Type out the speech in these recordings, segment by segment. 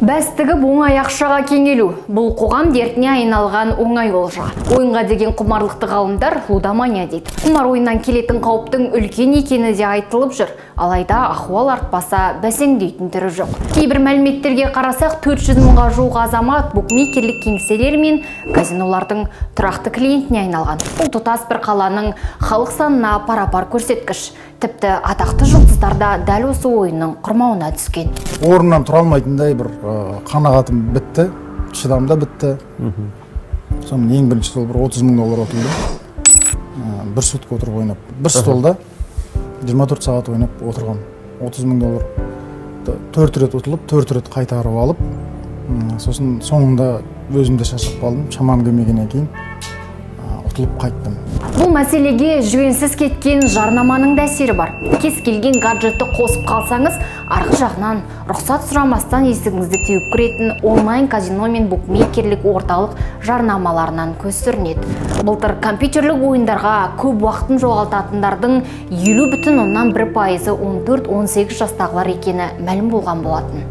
Бәстігі оңай ақшаға кеңелу. Бұл қоғам дертіне айналған оңай олжа. Ойынға деген құмарлықты ғалымдар лудомания дейді. Құмар ойыннан келетін қауіптің үлкен екені де айтылып жүр. Алайда ахуал артпаса бәсеңдейтін түрі жоқ. Кейбір мәліметтерге қарасақ 400 мыңға жуық азамат букмекерлік кеңселер мен казинолардың тұрақты клиентіне айналған. Бұл тұтас бір қаланың халық санына пара-пар көрсеткіш. Тіпті атақты жұлдыздарда дәл осы ойынның құрмауына түскен. Орыннан тұра алмайтындай бір қанағатым бітті, шыдамда бітті. Соның ең бірінші сол бір 30 мың доллар ұтылды. Бір сутка отырып ойнап, бір столда 24 сағат ойнап отырған 30 мың доллар. 4 рет ұтылып, 4 рет қайтарып алып, сосын соңында өзімде шашып қалдым, шамам келмегеннен кейін ұтылып қайттым. Бұл мәселеге жүгенсіз кеткен жарнаманың да әсері бар. Кез келген гаджетті қосып қалсаңыз, арғы жағынан рұқсат сұрамастан есігіңізді теуіп кіретін онлайн казино мен букмекерлік орталық жарнамаларынан көз сүрінеді. Былтыр компьютерлік ойындарға көп уақытын жоғалтатындардың 50,1% 14-18 жастағылар екені мәлім болған болатын.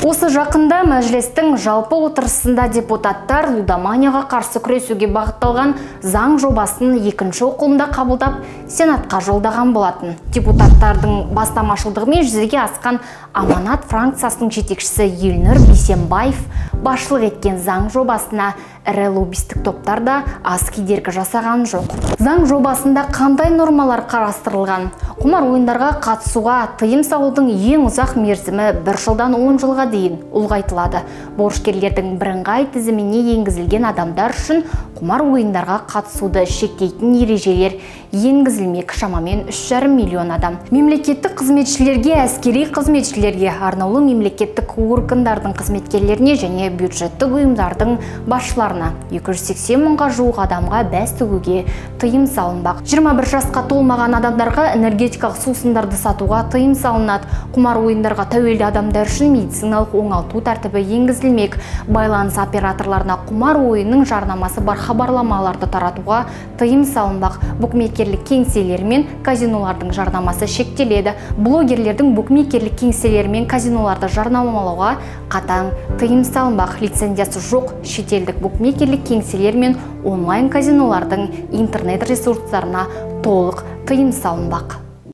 Осы жақында мәжілістің жалпы отырысында депутаттар лудоманияға қарсы күресуге бағытталған заң жобасын екінші оқылымда қабылдап Сенатқа жолдаған болатын. Депутаттардың бастамашылдығымен жүзеге асқан Аманат фракциясының жетекшісі Елнұр Бейсенбаев басшылық еткен заң жобасына ірі лоббистік топтар да аз кедергі жасаған жоқ. Заң жобасында қандай нормалар қарастырылған? Құмар ойындарға қатысуға тыйым салудың ең ұзақ мерзімі 1 жылдан 10 жылға дейін ұлғайтылады. Борышкерлердің бірыңғай тізіміне енгізілген адамдар үшін құмар ойындарға қатысуды шектейтін ережелер енгізілмек, шамамен 3,5 миллион адам. Мемлекеттік қызметшілерге, әскери қызметшілерге, арнаулы мемлекеттік органдардың қызметкерлеріне және бюджеттік ұйымдардың басшыларына 280 мыңға жуық адамға бәс тігуге тыйым салынбақ. 21 жасқа толмаған адамдарға энергетикалық сусындарды сатуға тыйым салынады. Құмар ойындарға тәуелді адамдар үшін медициналық оңалту тәртібі енгізілмек. Байланыс операторларына құмар ойынның жарнамасы бар хабарламаларды таратуға тыйым салынбақ. Букмекерлік кеңселер мен казинолардың жарнамасы шектеледі. Блогерлердің букмекерлік кеңселер мен казиноларды жарнамалауға қатаң тыйым салынбақ. Лицензиясы жоқ шетелдік букмекерлік кеңселер мен онлайн казинолардың интернет ресурстарына толық тыйым салынбақ.